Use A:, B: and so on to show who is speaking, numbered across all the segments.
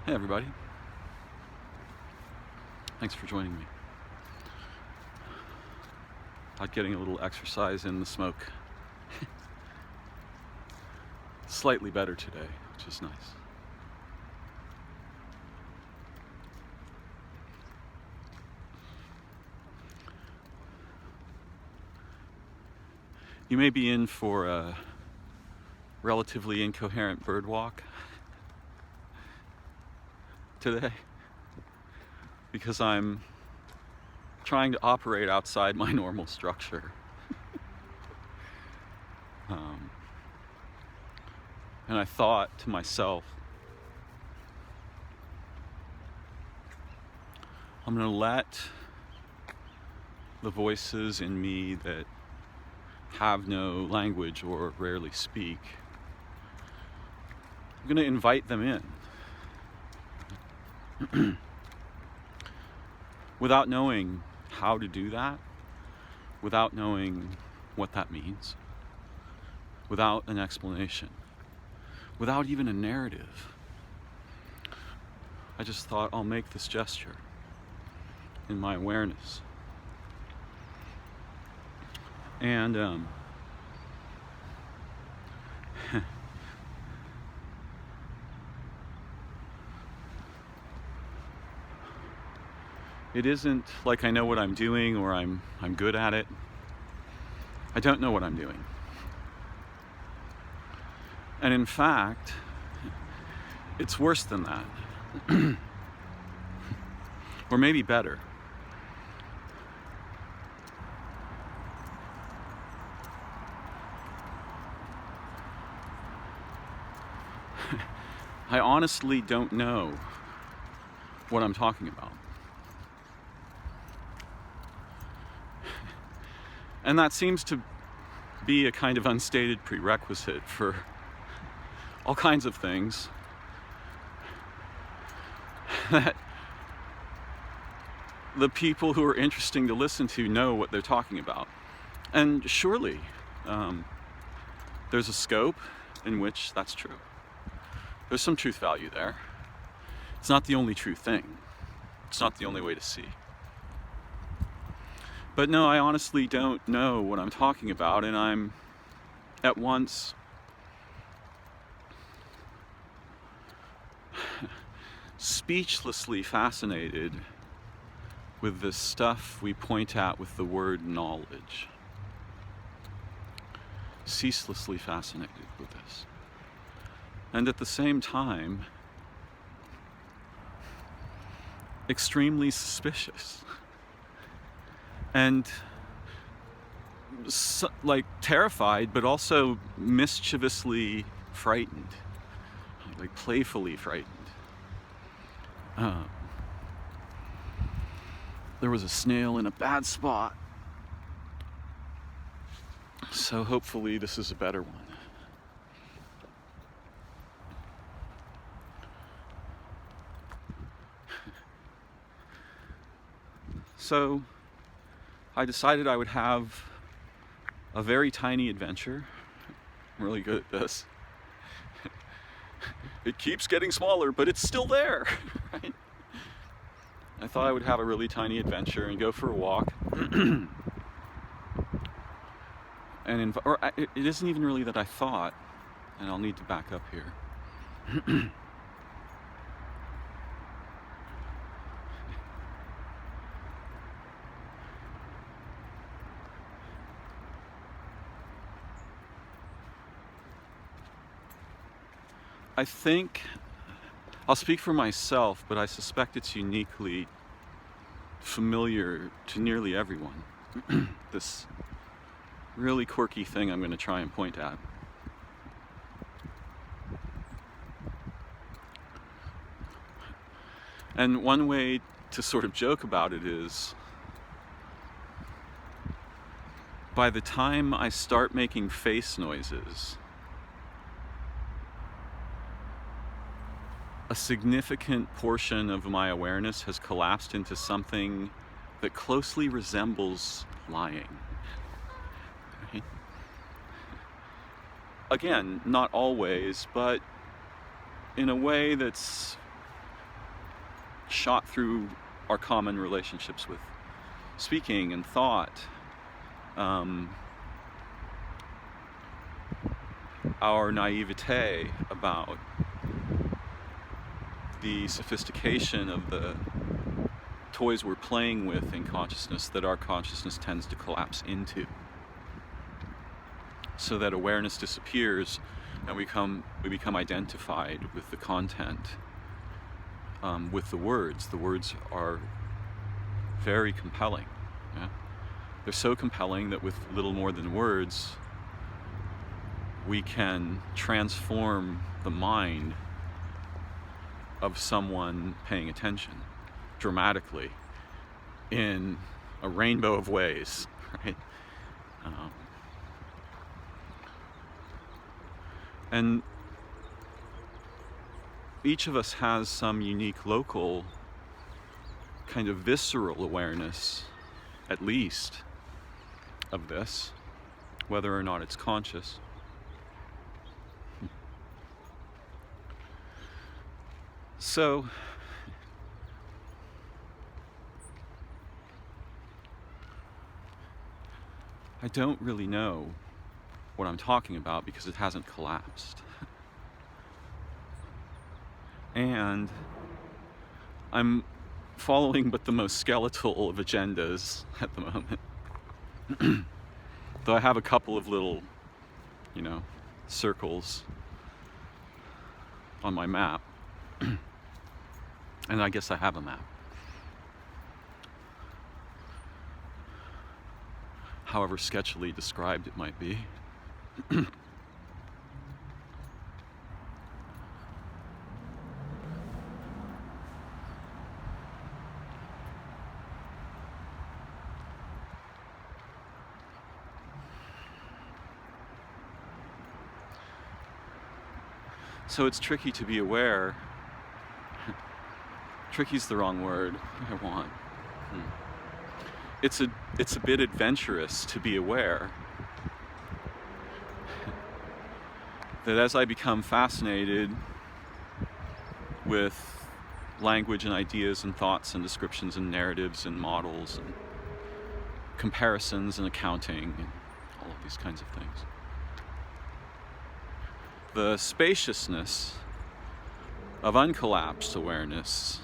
A: Hey everybody, thanks for joining me. Out getting a little exercise in the smoke. Slightly better today, which is nice. You may be in for a relatively incoherent birdwalk today, because I'm trying to operate outside my normal structure. And I thought to myself, I'm going to let the voices in me that have no language or rarely speak, I'm going to invite them in. Without knowing how to do that, without knowing what that means, without an explanation, without even a narrative. I just thought, I'll make this gesture in my awareness. And it isn't like I know what I'm doing or I'm good at it. I don't know what I'm doing. And in fact, it's worse than that. Or maybe better. I honestly don't know what I'm talking about. And that seems to be a kind of unstated prerequisite for all kinds of things that the people who are interesting to listen to know what they're talking about. And surely there's a scope in which that's true. There's some truth value there. It's not the only true thing. It's not the only way to see. But no, I honestly don't know what I'm talking about, and I'm at once speechlessly fascinated with the stuff we point at with the word knowledge. Ceaselessly fascinated with this. And at the same time, extremely suspicious. And terrified, but also mischievously frightened, like playfully frightened. There was a snail in a bad spot, so hopefully this is a better one. So I decided I would have a very tiny adventure. I'm really good at this. It keeps getting smaller, but it's still there, right? I thought I would have a really tiny adventure and go for a walk. And it isn't even really that I thought, and I'll need to back up here. I think, I'll speak for myself, but I suspect it's uniquely familiar to nearly everyone. This really quirky thing I'm going to try and point at. And one way to sort of joke about it is, by the time I start making face noises, a significant portion of my awareness has collapsed into something that closely resembles lying. Right? Again, not always, but in a way that's shot through our common relationships with speaking and thought, our naivete about the sophistication of the toys we're playing with in consciousness that our consciousness tends to collapse into, so that awareness disappears and we become identified with the content, with the words. The words are very compelling. Yeah? They're so compelling that with little more than words, we can transform the mind of someone paying attention dramatically in a rainbow of ways, right? And each of us has some unique local kind of visceral awareness, at least, of this, whether or not it's conscious. So, I don't really know what I'm talking about because it hasn't collapsed. And I'm following but the most skeletal of agendas at the moment. Though I have a couple of little, circles on my map. And I guess I have a map. However sketchily described it might be. So it's tricky to be aware. Tricky's the wrong word I want. It's a bit adventurous to be aware that as I become fascinated with language and ideas and thoughts and descriptions and narratives and models and comparisons and accounting and all of these kinds of things, the spaciousness of uncollapsed awareness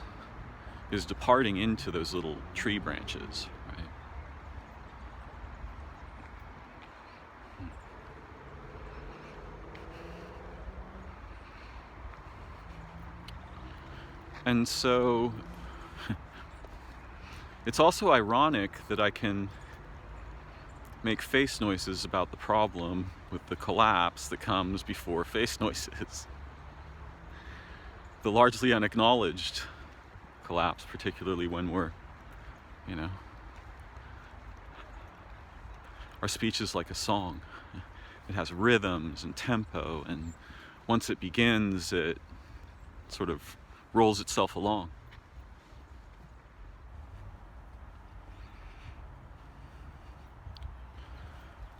A: is departing into those little tree branches, right? And so it's also ironic that I can make face noises about the problem with the collapse that comes before face noises. The largely unacknowledged collapse, particularly when we're, our speech is like a song. It has rhythms and tempo, and once it begins, it sort of rolls itself along.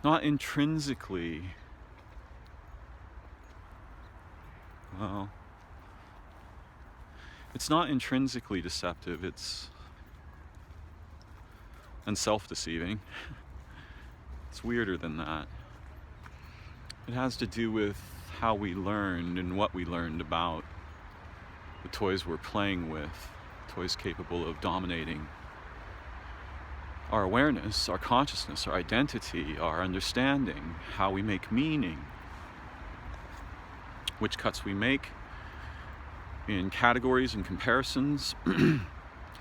A: Not intrinsically, it's not intrinsically deceptive, and self-deceiving. It's weirder than that. It has to do with how we learned and what we learned about the toys we're playing with, toys capable of dominating our awareness, our consciousness, our identity, our understanding, how we make meaning, which cuts we make in categories and comparisons,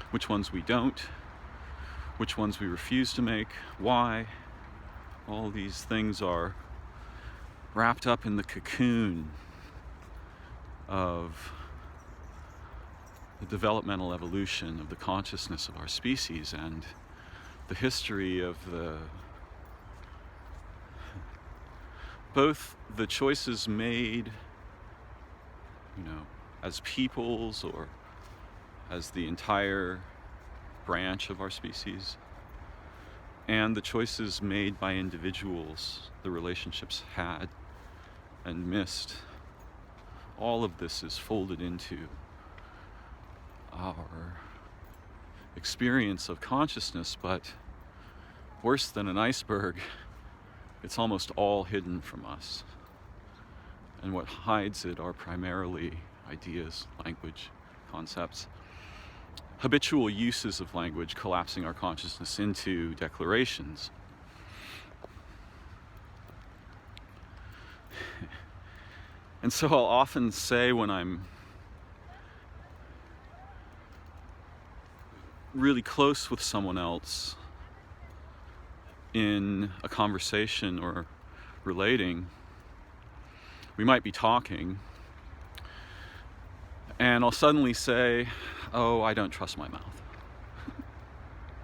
A: which ones we don't, which ones we refuse to make, why. All these things are wrapped up in the cocoon of the developmental evolution of the consciousness of our species and the history of both the choices made, as peoples or as the entire branch of our species, and the choices made by individuals, the relationships had and missed. All of this is folded into our experience of consciousness, but worse than an iceberg, it's almost all hidden from us. And what hides it are primarily ideas, language, concepts, habitual uses of language, collapsing our consciousness into declarations. And so I'll often say when I'm really close with someone else in a conversation or relating, we might be talking, and I'll suddenly say, oh, I don't trust my mouth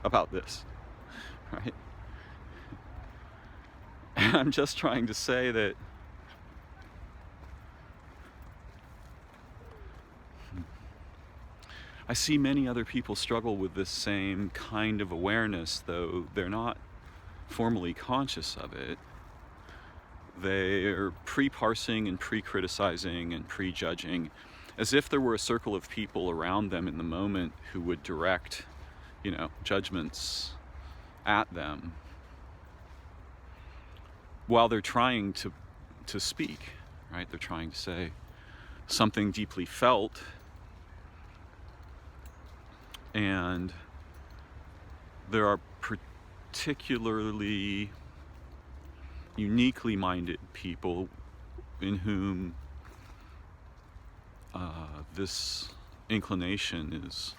A: about this, right? And I'm just trying to say that I see many other people struggle with this same kind of awareness, though they're not formally conscious of it. They're pre-parsing and pre-criticizing and pre-judging, as if there were a circle of people around them in the moment who would direct, judgments at them while they're trying to speak, right? They're trying to say something deeply felt, and there are particularly uniquely minded people in whom this inclination is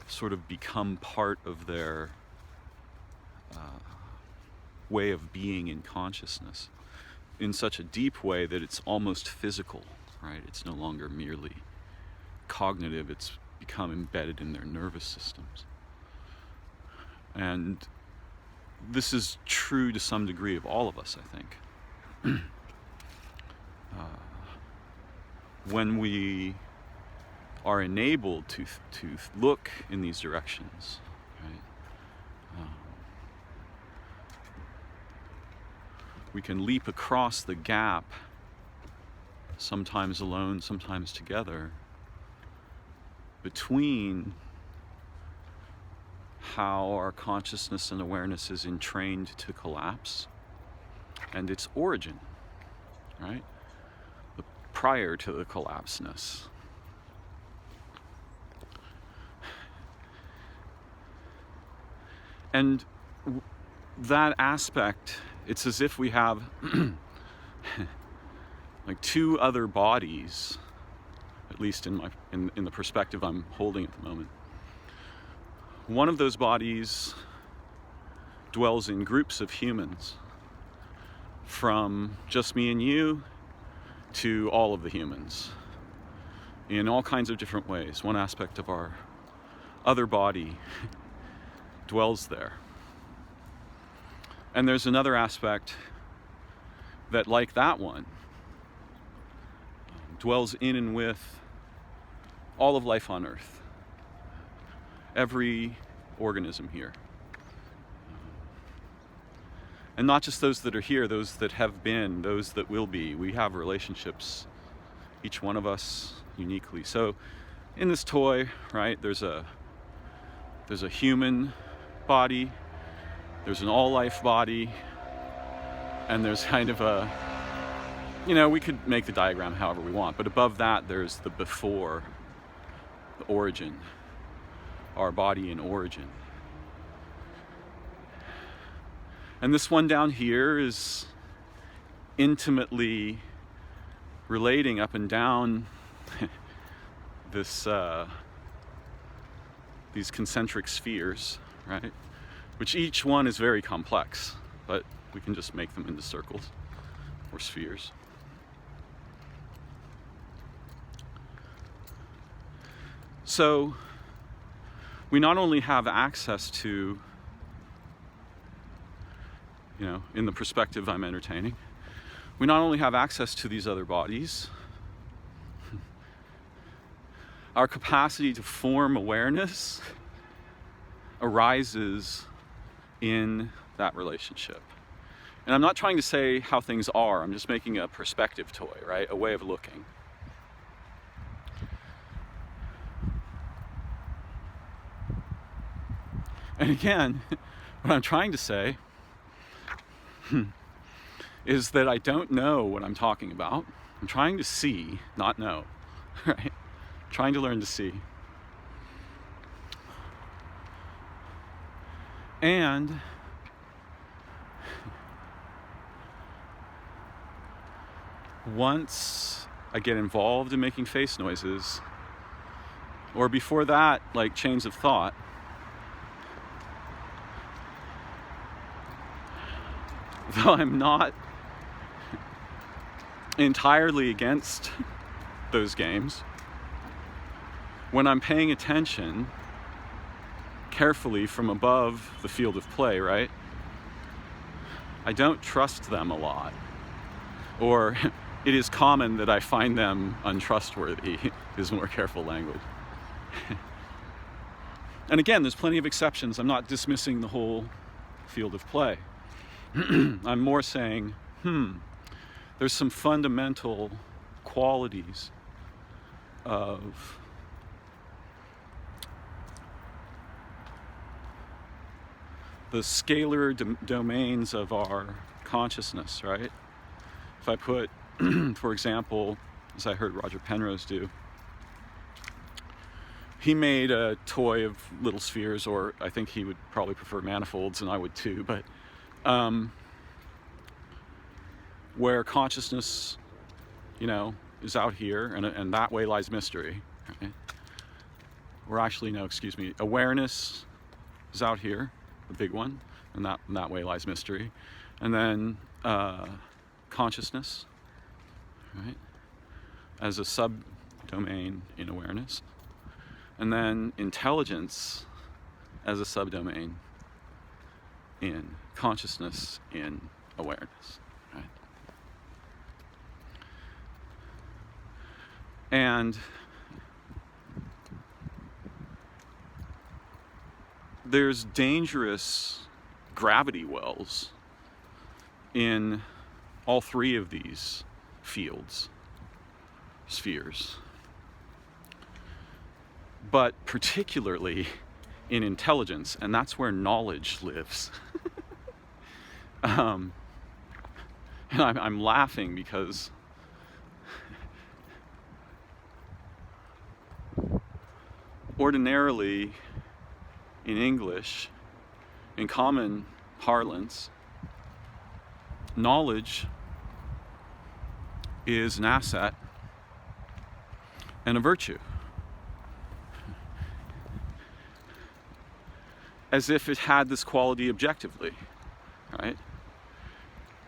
A: sort of become part of their way of being in consciousness in such a deep way that it's almost physical, right? It's no longer merely cognitive, it's become embedded in their nervous systems. And this is true to some degree of all of us, I think. When we are enabled to look in these directions, right? We can leap across the gap, sometimes alone, sometimes together, between how our consciousness and awareness is entrained to collapse and its origin, right? Prior to the collapseness. And that aspect, it's as if we have like two other bodies, at least in the perspective I'm holding at the moment. One of those bodies dwells in groups of humans, from just me and you to all of the humans, in all kinds of different ways. One aspect of our other body dwells there. And there's another aspect that, like that one, dwells in and with all of life on Earth. Every organism here. And not just those that are here, those that have been, those that will be. We have relationships, each one of us uniquely. So in this toy, right, there's a human body, there's an all-life body, and there's kind of a, we could make the diagram however we want, but above that there's the before, the origin, our body in origin. And this one down here is intimately relating up and down these concentric spheres, right? Which each one is very complex, but we can just make them into circles or spheres. So we not only have access to, in the perspective I'm entertaining, we not only have access to these other bodies, our capacity to form awareness arises in that relationship. And I'm not trying to say how things are, I'm just making a perspective toy, right? A way of looking. And again, what I'm trying to say is that I don't know what I'm talking about. I'm trying to see, not know, right? Trying to learn to see. And once I get involved in making face noises, or before that, like chains of thought, though I'm not entirely against those games, when I'm paying attention carefully from above the field of play, right, I don't trust them a lot. Or it is common that I find them untrustworthy, is more careful language. And again, there's plenty of exceptions. I'm not dismissing the whole field of play. I'm more saying, there's some fundamental qualities of the scalar domains of our consciousness, right? If I put, for example, as I heard Roger Penrose do, he made a toy of little spheres, or I think he would probably prefer manifolds, and I would too, but where consciousness, is out here, and that way lies mystery, right? Or actually, no, excuse me, awareness is out here, the big one, and that way lies mystery. And then consciousness, right, as a subdomain in awareness. And then intelligence as a subdomain in consciousness in awareness, right? And there's dangerous gravity wells in all three of these spheres. But particularly in intelligence, and that's where knowledge lives. And I'm laughing because ordinarily in English, in common parlance, knowledge is an asset and a virtue. As if it had this quality objectively, right?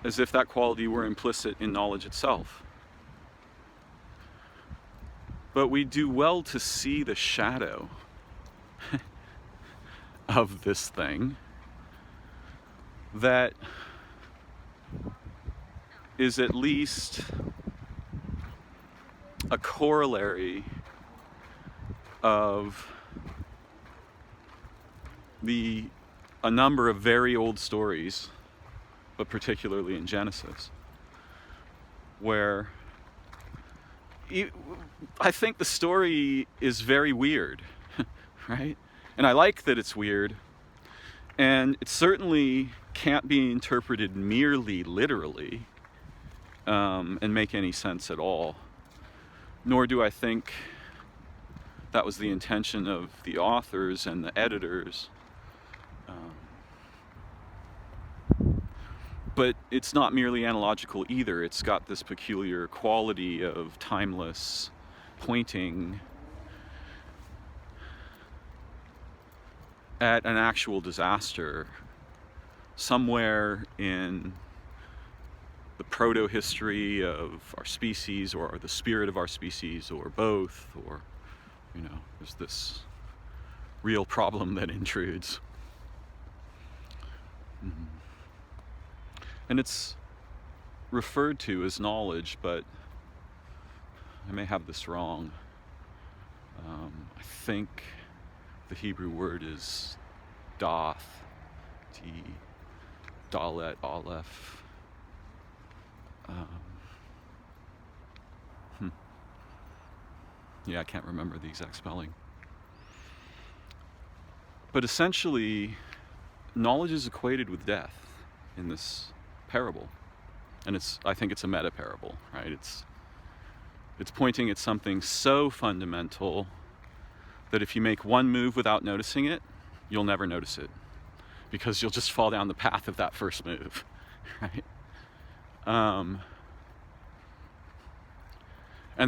A: As if that quality were implicit in knowledge itself. But we do well to see the shadow of this thing that is at least a corollary of a number of very old stories, but particularly in Genesis, where I think the story is very weird, right? And I like that it's weird, and it certainly can't be interpreted merely literally and make any sense at all, nor do I think that was the intention of the authors and the editors. But it's not merely analogical either. It's got this peculiar quality of timeless pointing at an actual disaster somewhere in the proto-history of our species, or the spirit of our species, or both, or, there's this real problem that intrudes. And it's referred to as knowledge, but I may have this wrong. I think the Hebrew word is doth, dalet, aleph. Yeah, I can't remember the exact spelling. But essentially, knowledge is equated with death in this parable. And I think it's a meta parable, right? It's pointing at something so fundamental that if you make one move without noticing it, you'll never notice it, because you'll just fall down the path of that first move, right? And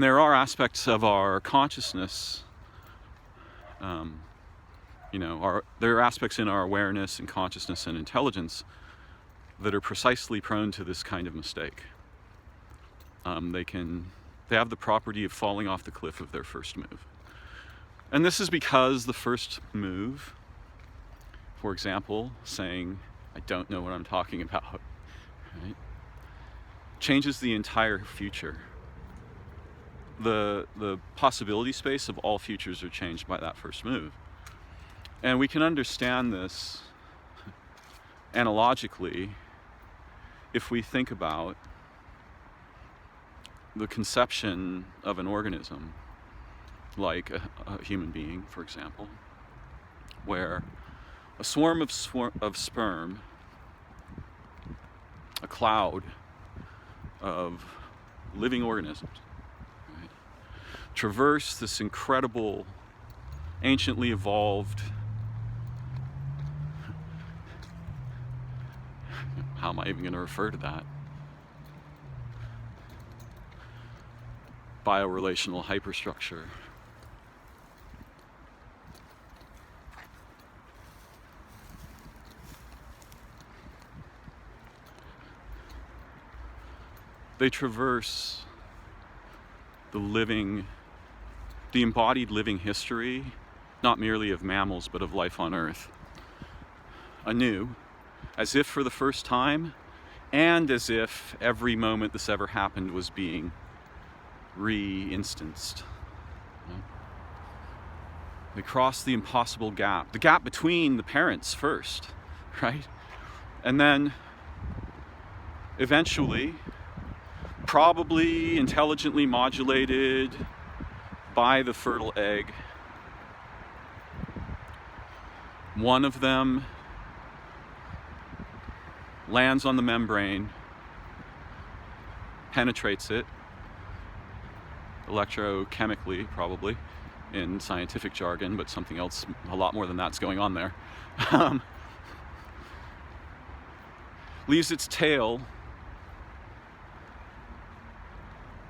A: there are aspects of our consciousness, there are aspects in our awareness and consciousness and intelligence that are precisely prone to this kind of mistake. They have the property of falling off the cliff of their first move. And this is because the first move, for example, saying, I don't know what I'm talking about, right, changes the entire future. The possibility space of all futures are changed by that first move. And we can understand this analogically if we think about the conception of an organism, like a human being, for example, where a swarm of sperm, a cloud of living organisms, right, traverse this incredible, anciently evolved, how am I even going to refer to that? Biorelational hyperstructure. They traverse the embodied living history, not merely of mammals, but of life on Earth, anew, as if for the first time, and as if every moment this ever happened was being re-instanced. They cross the impossible gap, the gap between the parents first, right? And then eventually, probably intelligently modulated by the fertile egg, one of them lands on the membrane, penetrates it, electrochemically probably, in scientific jargon, but something else, a lot more than that's going on there. Leaves its tail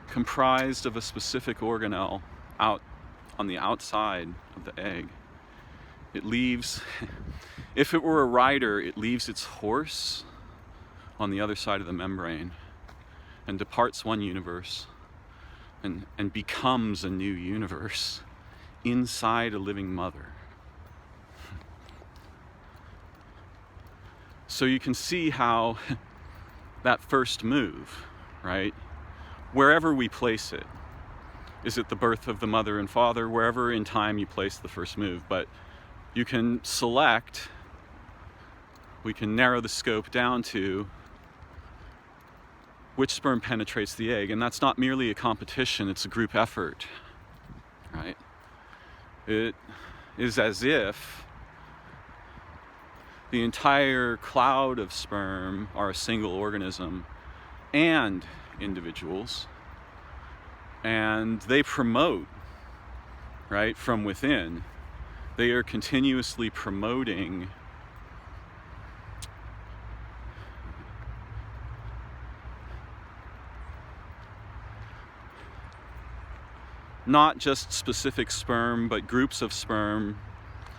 A: comprised of a specific organelle out on the outside of the egg. It leaves, if it were a rider, it leaves its horse on the other side of the membrane and departs one universe and becomes a new universe inside a living mother. So you can see how that first move, right, wherever we place it, is it the birth of the mother and father, wherever in time you place the first move, but you can select, we can narrow the scope down to which sperm penetrates the egg, and that's not merely a competition, it's a group effort, right? It is as if the entire cloud of sperm are a single organism and individuals, and they promote, right, from within. They are continuously promoting not just specific sperm, but groups of sperm,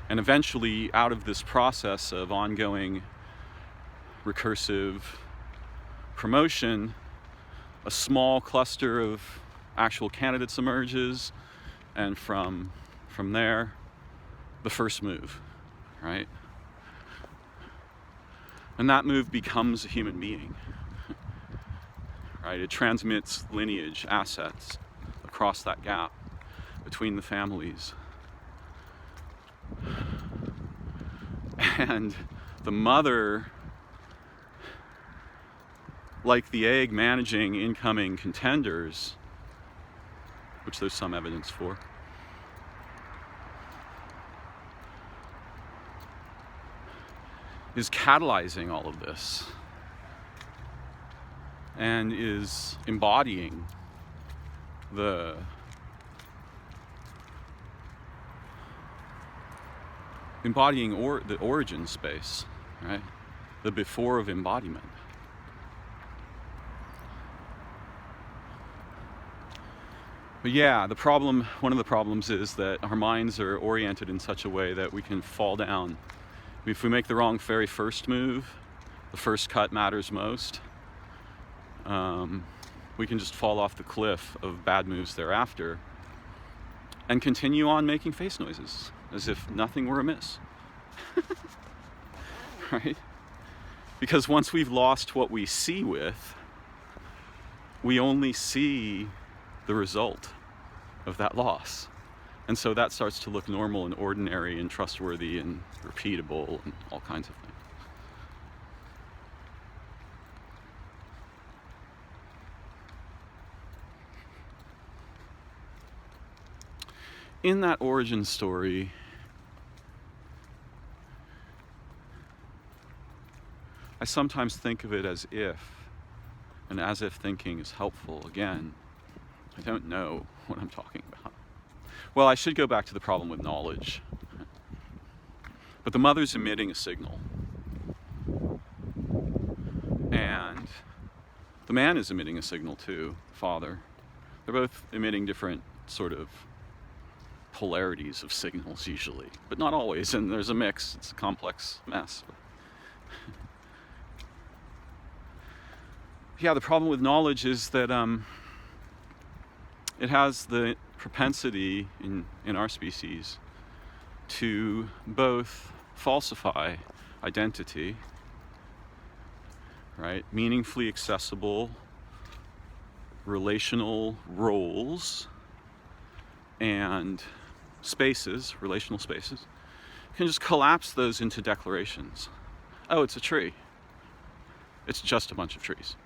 A: and eventually out of this process of ongoing recursive promotion, a small cluster of actual candidates emerges, and from there, the first move, right? And that move becomes a human being, right? It transmits lineage, assets across that gap between the families. And the mother, like the egg managing incoming contenders, which there's some evidence for, is catalyzing all of this and is embodying the origin space, right? The before of embodiment. But yeah, one of the problems is that our minds are oriented in such a way that we can fall down. If we make the wrong very first move, the first cut matters most. We can just fall off the cliff of bad moves thereafter and continue on making face noises as if nothing were amiss. Right? Because once we've lost what we see with, we only see the result of that loss. And so that starts to look normal and ordinary and trustworthy and repeatable and all kinds of things. In that origin story, I sometimes think of it as if, and as if thinking is helpful. Again, I don't know what I'm talking about. Well, I should go back to the problem with knowledge. But the mother's emitting a signal. And the man is emitting a signal too, father. They're both emitting different sort of polarities of signals usually, but not always, and there's a mix. It's a complex mess. Yeah, the problem with knowledge is that it has the propensity in our species to both falsify identity, right? Meaningfully accessible relational roles and spaces, relational spaces, can just collapse those into declarations. Oh, it's a tree. It's just a bunch of trees.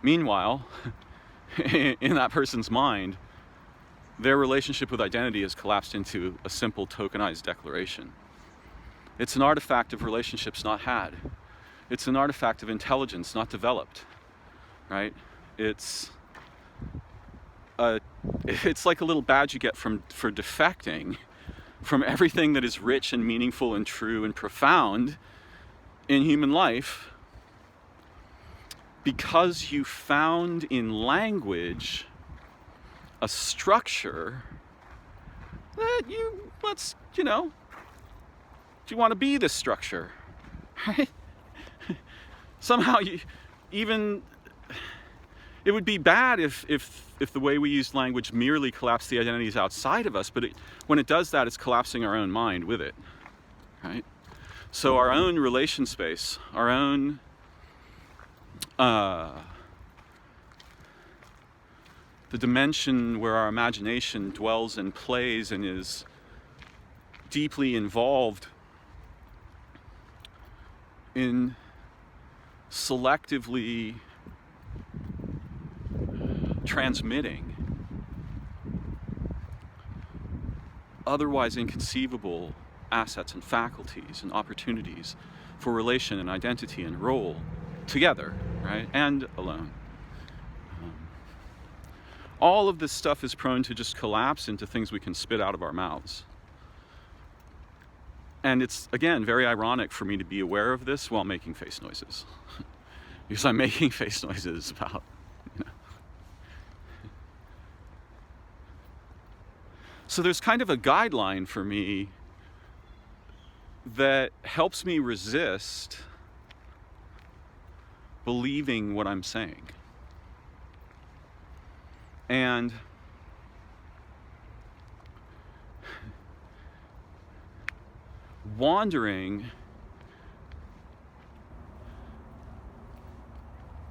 A: Meanwhile, in that person's mind, their relationship with identity has collapsed into a simple tokenized declaration. It's an artifact of relationships not had. It's an artifact of intelligence not developed, right? It's like a little badge you get for defecting from everything that is rich and meaningful and true and profound in human life, because you found in language a structure that do you want to be this structure, right? Somehow it would be bad if the way we use language merely collapsed the identities outside of us, but when it does that, it's collapsing our own mind with it, right? So our own relation space, our own the dimension where our imagination dwells and plays and is deeply involved in selectively transmitting otherwise inconceivable assets and faculties and opportunities for relation and identity and role together, right? And alone. All of this stuff is prone to just collapse into things we can spit out of our mouths. And it's, again, very ironic for me to be aware of this while making face noises. Because I'm making face noises about, So there's kind of a guideline for me that helps me resist believing what I'm saying. And wandering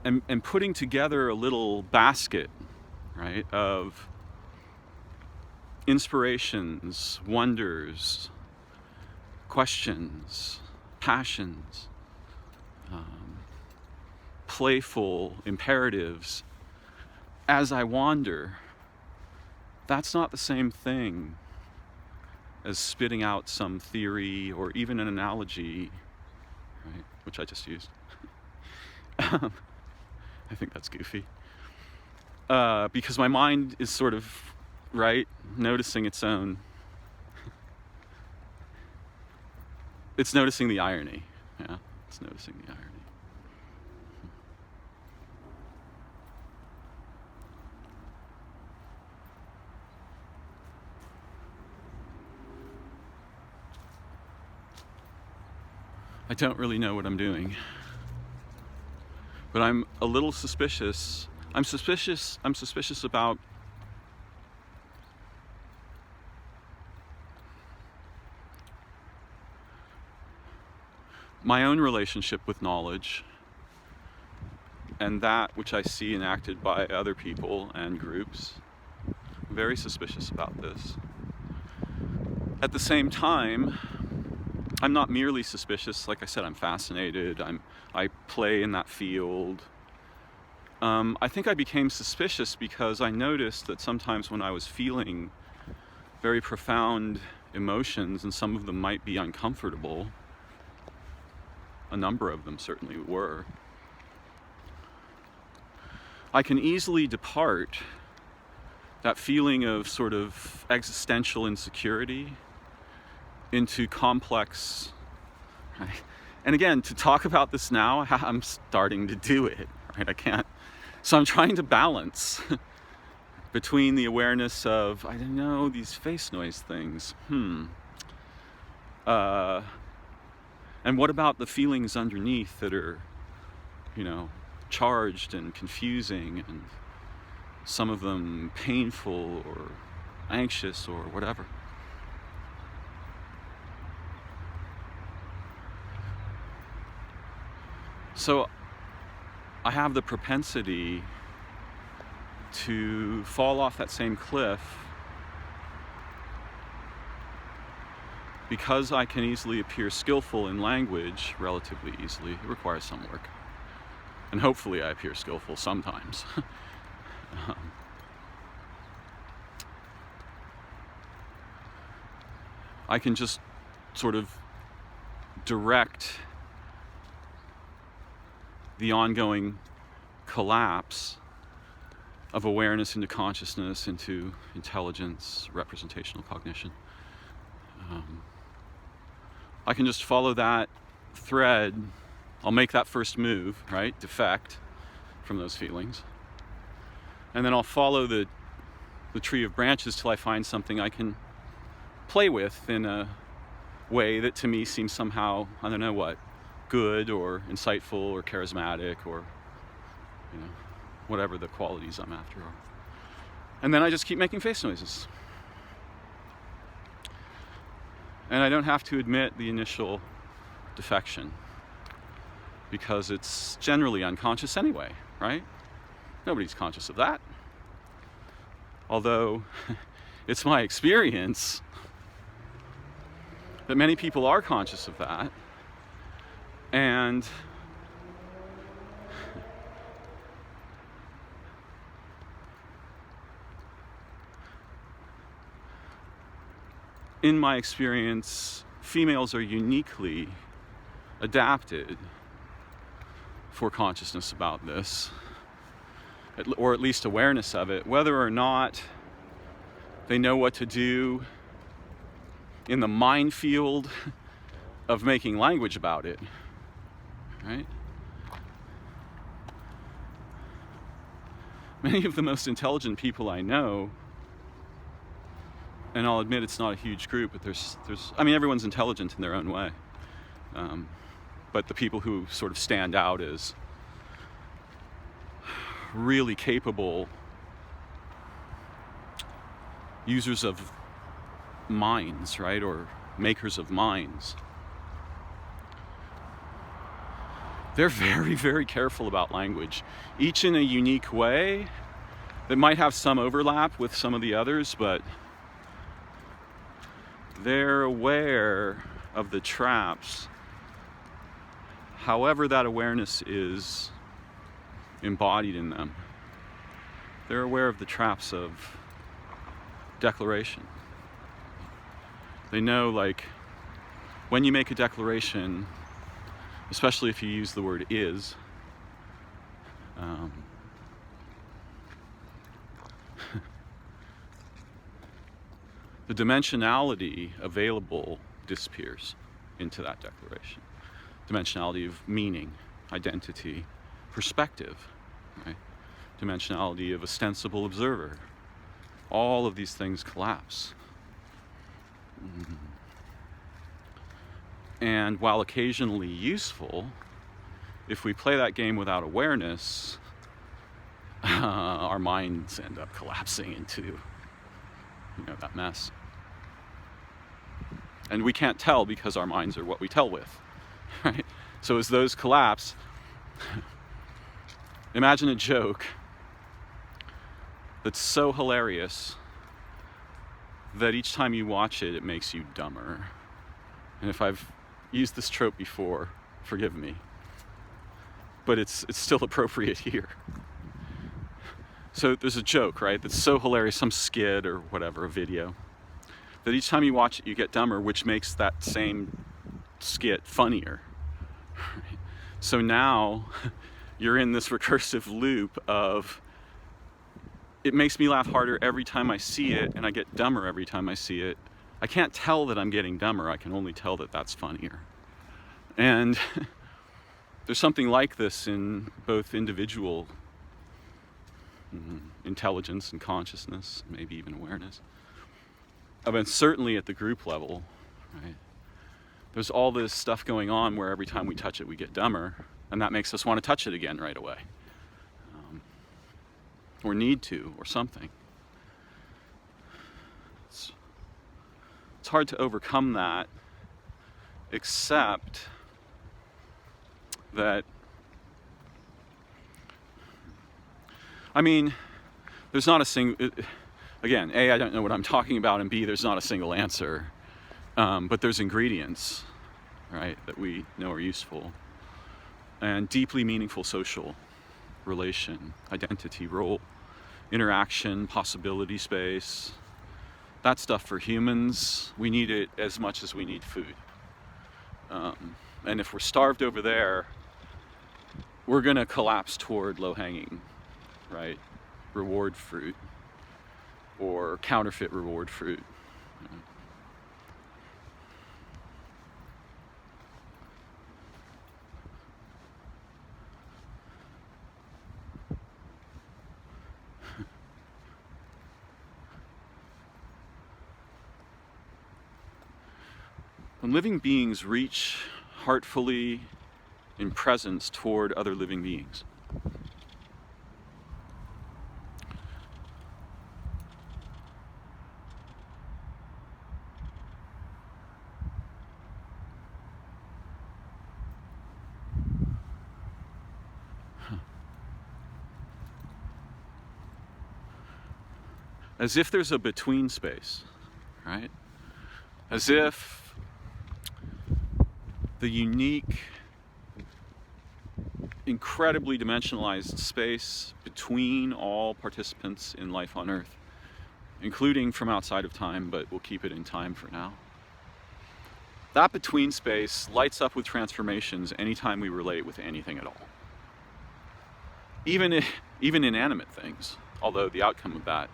A: and putting together a little basket, right, of inspirations, wonders, questions, passions, playful imperatives as I wander. That's not the same thing as spitting out some theory or even an analogy, right, which I just used. I think that's goofy. Because my mind is sort of, right, noticing its own. It's noticing the irony. Yeah, it's noticing the irony. I don't really know what I'm doing, but I'm a little suspicious. I'm suspicious about my own relationship with knowledge and that which I see enacted by other people and groups. I'm very suspicious about this. At the same time, I'm not merely suspicious. Like I said, I'm fascinated. I play in that field. I think I became suspicious because I noticed that sometimes when I was feeling very profound emotions, and some of them might be uncomfortable, a number of them certainly were, I can easily depart that feeling of sort of existential insecurity into complex, right? And again, to talk about this now, I'm starting to do it, right? I can't. So I'm trying to balance between the awareness of, I don't know, these face noise things. And what about the feelings underneath that are, charged and confusing, and some of them painful or anxious or whatever. So I have the propensity to fall off that same cliff because I can easily appear skillful in language relatively easily. It requires some work. And hopefully I appear skillful sometimes. I can just sort of direct the ongoing collapse of awareness into consciousness, into intelligence, representational cognition. I can just follow that thread. I'll make that first move, right? Defect from those feelings. And then I'll follow the tree of branches till I find something I can play with in a way that to me seems somehow, I don't know what, good or insightful or charismatic or, whatever the qualities I'm after are. And then I just keep making face noises. And I don't have to admit the initial defection because it's generally unconscious anyway, right? Nobody's conscious of that. Although it's my experience that many people are conscious of that. And in my experience, females are uniquely adapted for consciousness about this, or at least awareness of it, whether or not they know what to do in the minefield of making language about it, right? Many of the most intelligent people I know, and I'll admit it's not a huge group, but everyone's intelligent in their own way. But the people who sort of stand out as really capable users of minds, right, or makers of minds, they're very, very careful about language, each in a unique way that might have some overlap with some of the others, but they're aware of the traps, however that awareness is embodied in them. They're aware of the traps of declaration, They know, like, when you make a declaration, especially if you use the word is, the dimensionality available disappears into that declaration. Dimensionality of meaning, identity, perspective, right? Dimensionality of ostensible observer. All of these things collapse. And while occasionally useful, if we play that game without awareness, our minds end up collapsing into, that mess. And we can't tell because our minds are what we tell with, right? So as those collapse, imagine a joke that's so hilarious that each time you watch it, it makes you dumber. And if I've used this trope before, forgive me, but it's still appropriate here. So there's a joke, right, that's so hilarious, some skit or whatever, a video, that each time you watch it, you get dumber, which makes that same skit funnier. So now you're in this recursive loop of, it makes me laugh harder every time I see it, and I get dumber every time I see it. I can't tell that I'm getting dumber, I can only tell that that's funnier. And there's something like this in both individual intelligence and consciousness, maybe even awareness. I mean, certainly at the group level, right? There's all this stuff going on where every time we touch it, we get dumber, and that makes us want to touch it again right away. Or need to, or something. It's hard to overcome that, except that, there's not a single, again, A, I don't know what I'm talking about, and B, there's not a single answer, but there's ingredients, right, that we know are useful, and deeply meaningful social relation, identity, role, interaction, possibility space. That stuff for humans, we need it as much as we need food. And if we're starved over there, we're going to collapse toward low-hanging, right, reward fruit, or counterfeit reward fruit. When living beings reach heartfully in presence toward other living beings, as if there's a between space, right? As if the unique, incredibly dimensionalized space between all participants in life on Earth, including from outside of time, but we'll keep it in time for now. That between space lights up with transformations anytime we relate with anything at all. Even inanimate things, although the outcome of that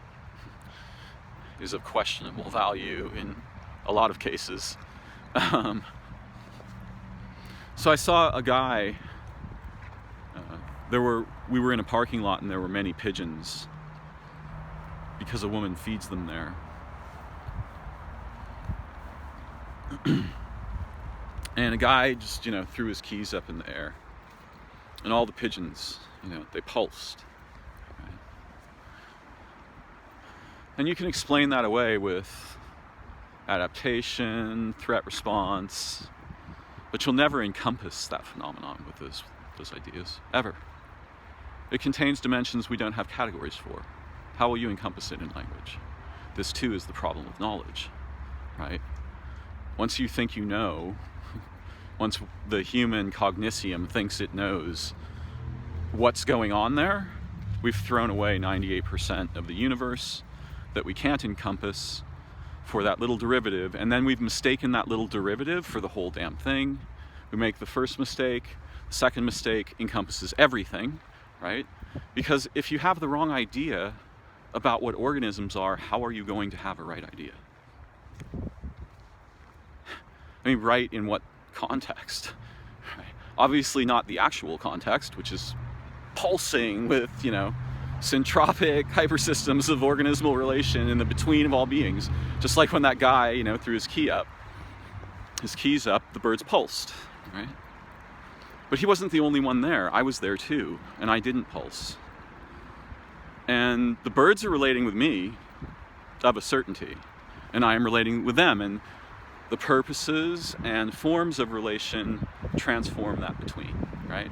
A: is of questionable value in a lot of cases. So I saw a guy, we were in a parking lot and there were many pigeons because a woman feeds them there. And a guy just, threw his keys up in the air, and all the pigeons, they pulsed. Right? And you can explain that away with adaptation, threat response, but you'll never encompass that phenomenon with those ideas, ever. It contains dimensions we don't have categories for. How will you encompass it in language? This too is the problem of knowledge, right? Once you think you know, once the human cognitium thinks it knows what's going on there, we've thrown away 98% of the universe that we can't encompass for that little derivative, and then we've mistaken that little derivative for the whole damn thing. We make the first mistake, the second mistake encompasses everything, right? Because if you have the wrong idea about what organisms are, how are you going to have a right idea? I mean, right in what context? Right? Obviously not the actual context, which is pulsing with, syntropic hypersystems of organismal relation in the between of all beings. Just like when that guy, threw his keys up, the birds pulsed, right? But he wasn't the only one there. I was there too, and I didn't pulse. And the birds are relating with me of a certainty, and I am relating with them, and the purposes and forms of relation transform that between, right?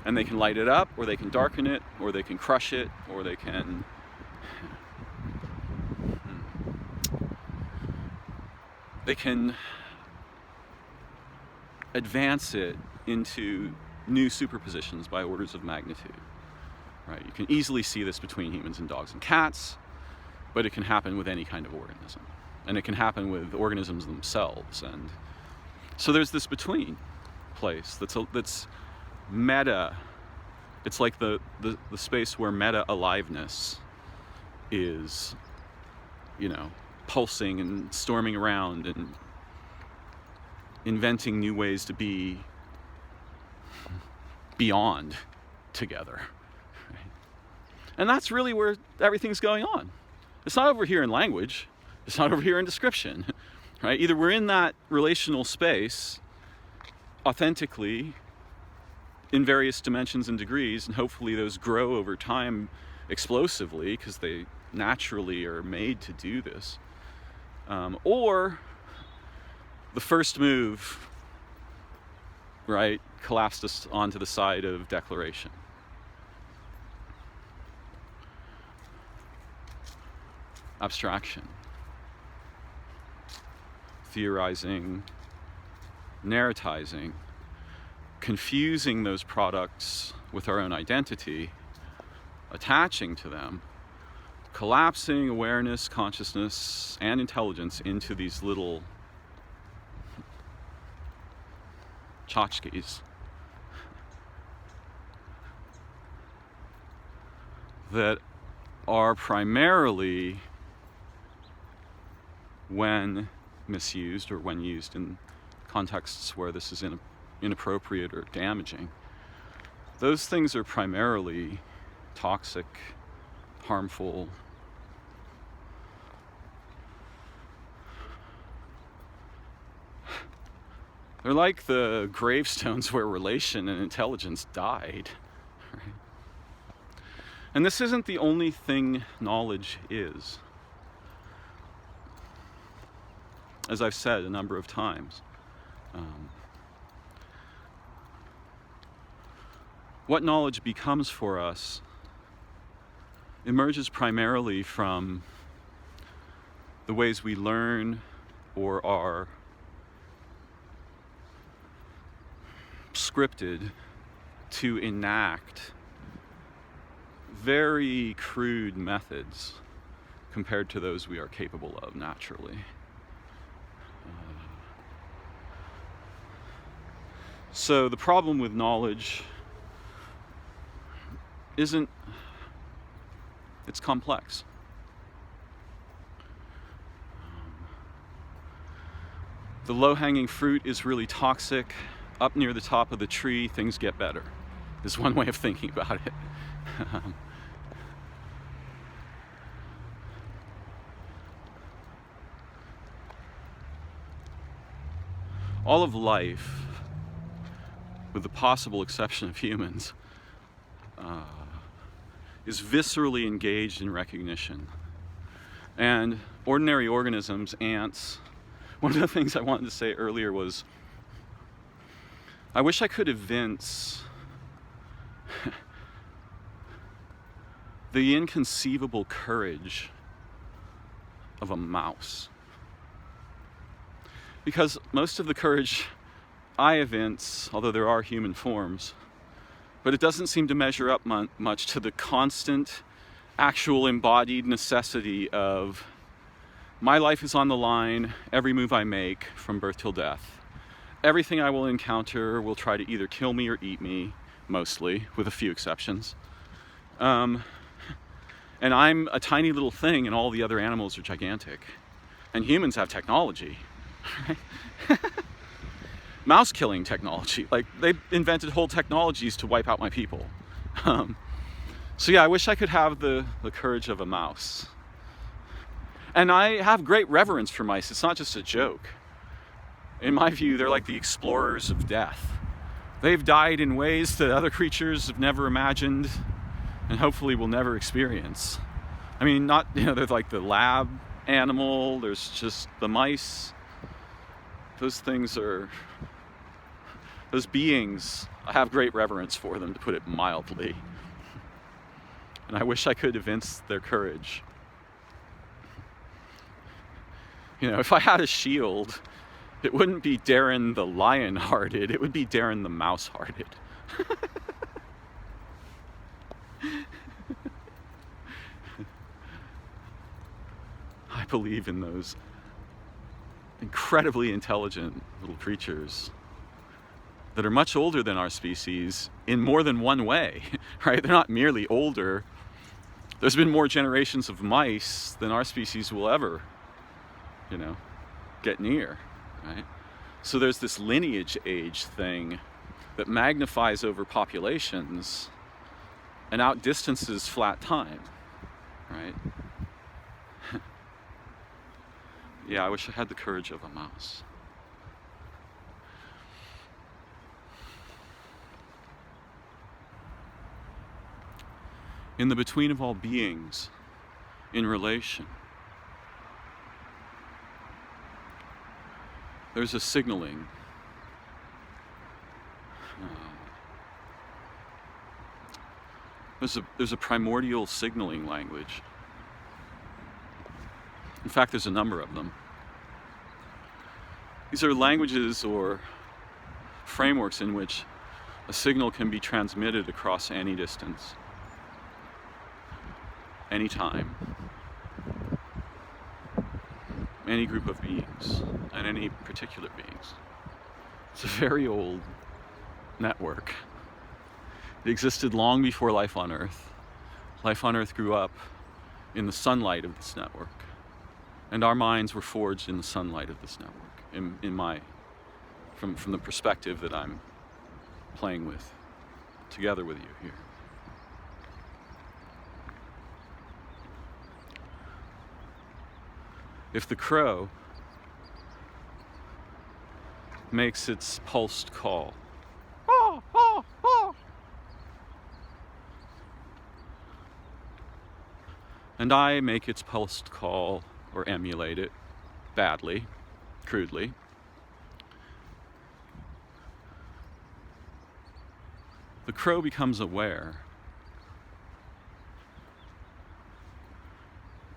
A: And they can light it up, or they can darken it, or they can crush it, or they can advance it into new superpositions by orders of magnitude, right? You can easily see this between humans and dogs and cats, but it can happen with any kind of organism, and it can happen with organisms themselves. And so there's this between place that's meta. It's like the space where meta aliveness is, pulsing and storming around and inventing new ways to be beyond together. Right? And that's really where everything's going on. It's not over here in language. It's not over here in description. Right? Either we're in that relational space authentically in various dimensions and degrees, and hopefully those grow over time explosively because they naturally are made to do this. Or the first move, right, collapsed us onto the side of declaration. Abstraction. Theorizing, narratizing, confusing those products with our own identity, attaching to them, collapsing awareness, consciousness, and intelligence into these little tchotchkes that are primarily, when misused or when used in contexts where this is inappropriate or damaging, those things are primarily toxic, harmful. They're like the gravestones where relation and intelligence died. Right? And this isn't the only thing knowledge is. As I've said a number of times, what knowledge becomes for us emerges primarily from the ways we learn or are scripted to enact very crude methods compared to those we are capable of naturally. So the problem with knowledge isn't, it's complex. The low-hanging fruit is really toxic. Up near the top of the tree, things get better, is one way of thinking about it. All of life, with the possible exception of humans, is viscerally engaged in recognition. And ordinary organisms, ants, one of the things I wanted to say earlier was, I wish I could evince the inconceivable courage of a mouse. Because most of the courage I evince, although there are human forms, but it doesn't seem to measure up much to the constant, actual embodied necessity of My life is on the line, every move I make from birth till death. Everything I will encounter will try to either kill me or eat me, mostly, with a few exceptions. And I'm a tiny little thing and all the other animals are gigantic. And humans have technology, right? Mouse killing technology. Like, they invented whole technologies to wipe out my people. So yeah, I wish I could have the courage of a mouse. And I have great reverence for mice. It's not just a joke. In my view, they're like the explorers of death. They've died in ways that other creatures have never imagined and hopefully will never experience. I mean, they're like the lab animal, there's just the mice. Those beings, I have great reverence for them, to put it mildly. And I wish I could evince their courage. If I had a shield, it wouldn't be Darren the lion-hearted, it would be Darren the mouse-hearted. I believe in those incredibly intelligent little creatures that are much older than our species in more than one way, right? They're not merely older. There's been more generations of mice than our species will ever, get near, right? So there's this lineage age thing that magnifies over populations and outdistances flat time, right? Yeah, I wish I had the courage of a mouse. In the between of all beings, in relation, there's a signaling. There's a primordial signaling language. In fact, there's a number of them. These are languages or frameworks in which a signal can be transmitted across any distance, any time, any group of beings, and any particular beings. It's a very old network. It existed long before life on Earth. Life on Earth grew up in the sunlight of this network. And our minds were forged in the sunlight of this network, from the perspective that I'm playing with, together with you here. If the crow makes its pulsed call, and I make its pulsed call or emulate it badly, crudely, the crow becomes aware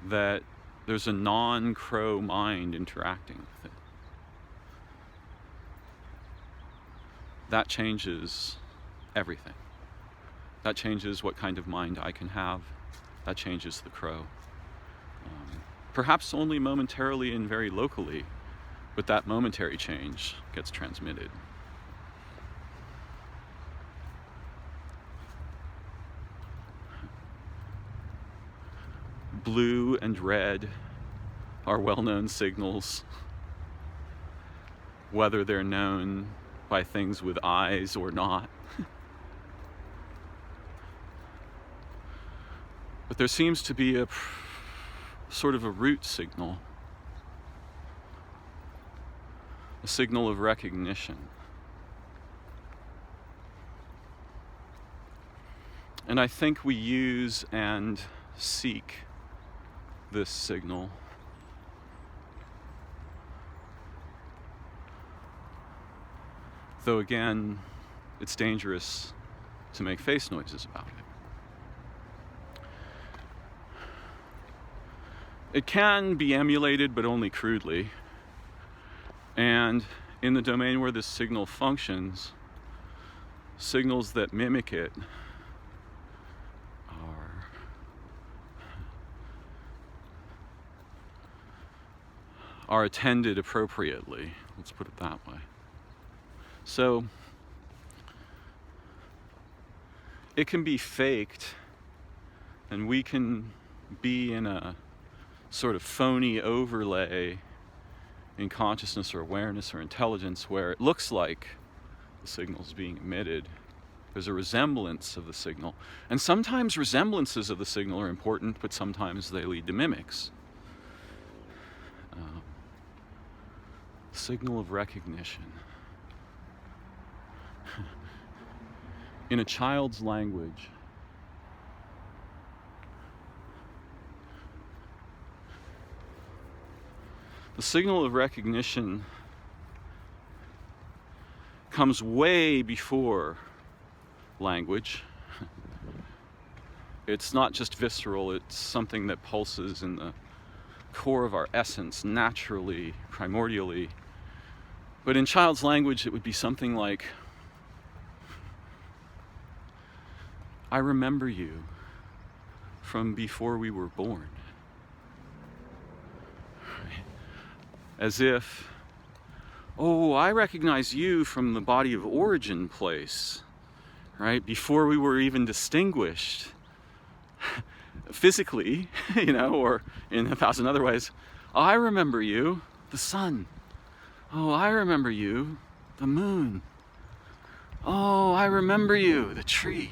A: that there's a non-crow mind interacting with it. That changes everything. That changes what kind of mind I can have. That changes the crow. Perhaps only momentarily and very locally, but that momentary change gets transmitted. Blue and red are well-known signals, whether they're known by things with eyes or not. But there seems to be a sort of a root signal, a signal of recognition. And I think we use and seek this signal. Though again, it's dangerous to make face noises about it. It can be emulated, but only crudely. And in the domain where this signal functions, signals that mimic it are attended appropriately. Let's put it that way. So it can be faked, and we can be in a sort of phony overlay in consciousness or awareness or intelligence where it looks like the signal is being emitted. There's a resemblance of the signal. And sometimes resemblances of the signal are important, but sometimes they lead to mimics. Signal of recognition. In a child's language, the signal of recognition comes way before language. It's not just visceral, it's something that pulses in the core of our essence, naturally, primordially. But in child's language, it would be something like, I remember you from before we were born. As if, oh, I recognize you from the body of origin place, right? Before we were even distinguished physically, or in 1,000 other ways. I remember you, the sun. Oh, I remember you, the moon. Oh, I remember you, the tree.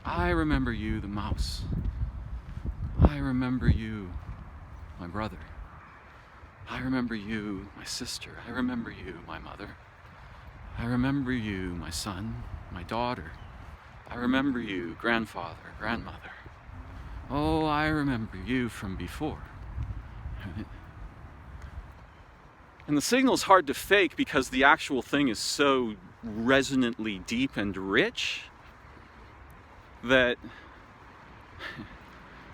A: I remember you, the mouse. I remember you, my brother. I remember you, my sister. I remember you, my mother. I remember you, my son, my daughter. I remember you, grandfather, grandmother. Oh, I remember you from before. And the signal's hard to fake because the actual thing is so resonantly deep and rich that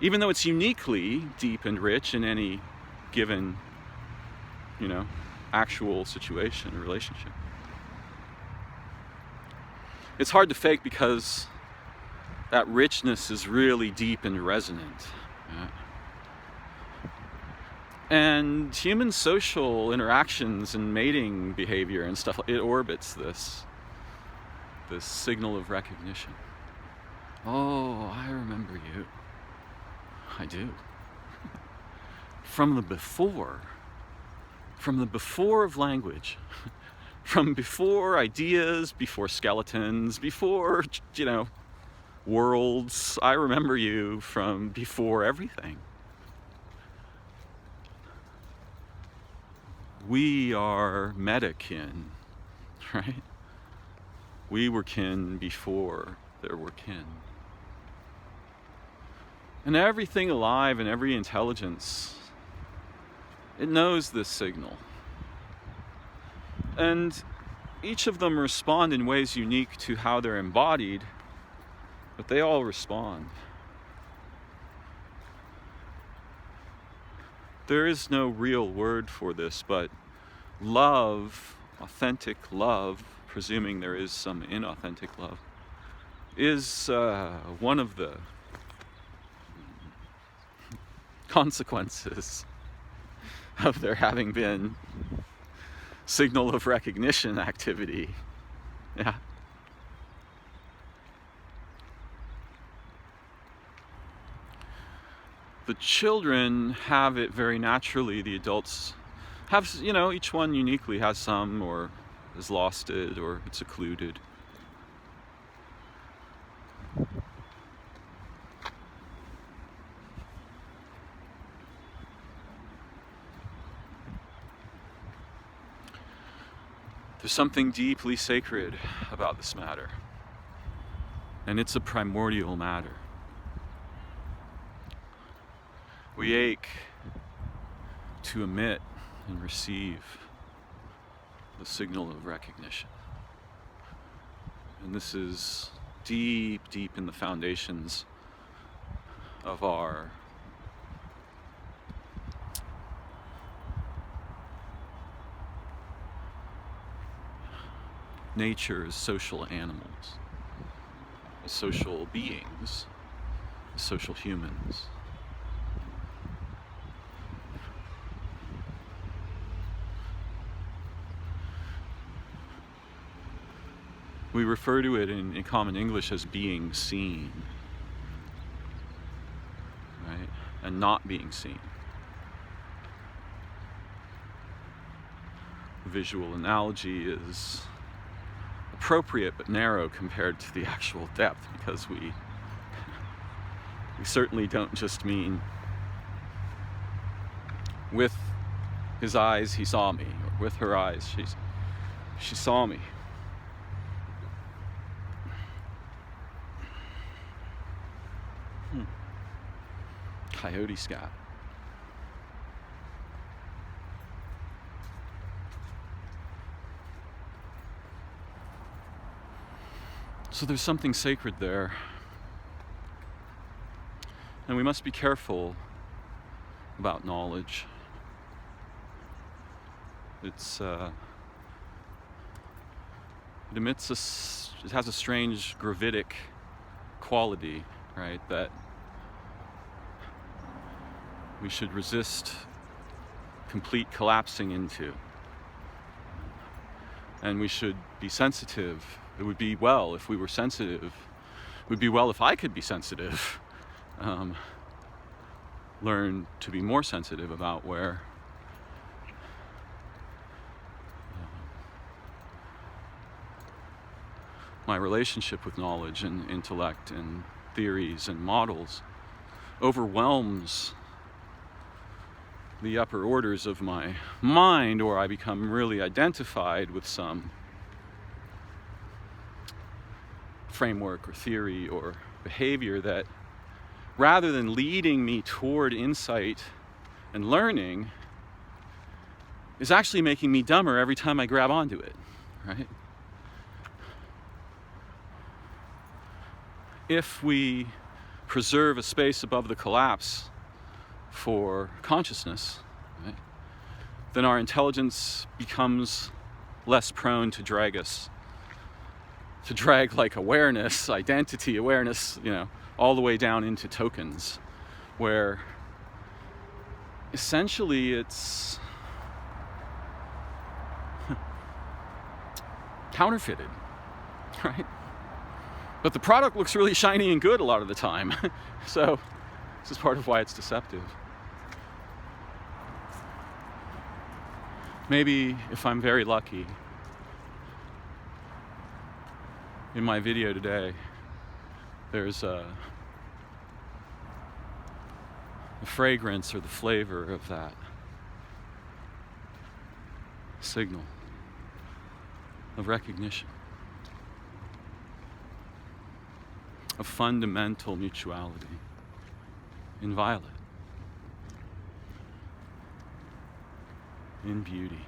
A: even though it's uniquely deep and rich in any given, actual situation or relationship, it's hard to fake because that richness is really deep and resonant. Yeah. And human social interactions and mating behavior and stuff, it orbits this signal of recognition. Oh, I remember you. I do. From the before of language, from before ideas, before skeletons, before, worlds. I remember you from before everything. We are meta-kin, right? We were kin before there were kin. And everything alive and every intelligence, it knows this signal. And each of them respond in ways unique to how they're embodied, but they all respond. There is no real word for this, but love, authentic love, presuming there is some inauthentic love, is one of the consequences of there having been signal of recognition activity. Yeah. The children have it very naturally. The adults have, each one uniquely has some, or has lost it, or it's occluded. There's something deeply sacred about this matter, and it's a primordial matter. We ache to emit and receive the signal of recognition. And this is deep, deep in the foundations of our nature as social animals, as social beings, as social humans. We refer to it in common English as being seen, right? And not being seen. Visual analogy is appropriate but narrow compared to the actual depth, because we certainly don't just mean with his eyes he saw me, or with her eyes she saw me. Coyote scat. So there's something sacred there. And we must be careful about knowledge. It has a strange gravitic quality, right, that we should resist complete collapsing into. And we should be sensitive. It would be well if we were sensitive. It would be well if I could be sensitive. Learn to be more sensitive about where my relationship with knowledge and intellect and theories and models overwhelms the upper orders of my mind, or I become really identified with some framework or theory or behavior that, rather than leading me toward insight and learning, is actually making me dumber every time I grab onto it, right? If we preserve a space above the collapse for consciousness, right, then our intelligence becomes less prone to drag like awareness, identity awareness, all the way down into tokens, where essentially it's counterfeited, right? But the product looks really shiny and good a lot of the time. So this is part of why it's deceptive. Maybe if I'm very lucky, in my video today, there's the fragrance or the flavor of that signal of recognition, of fundamental mutuality, inviolate, in beauty.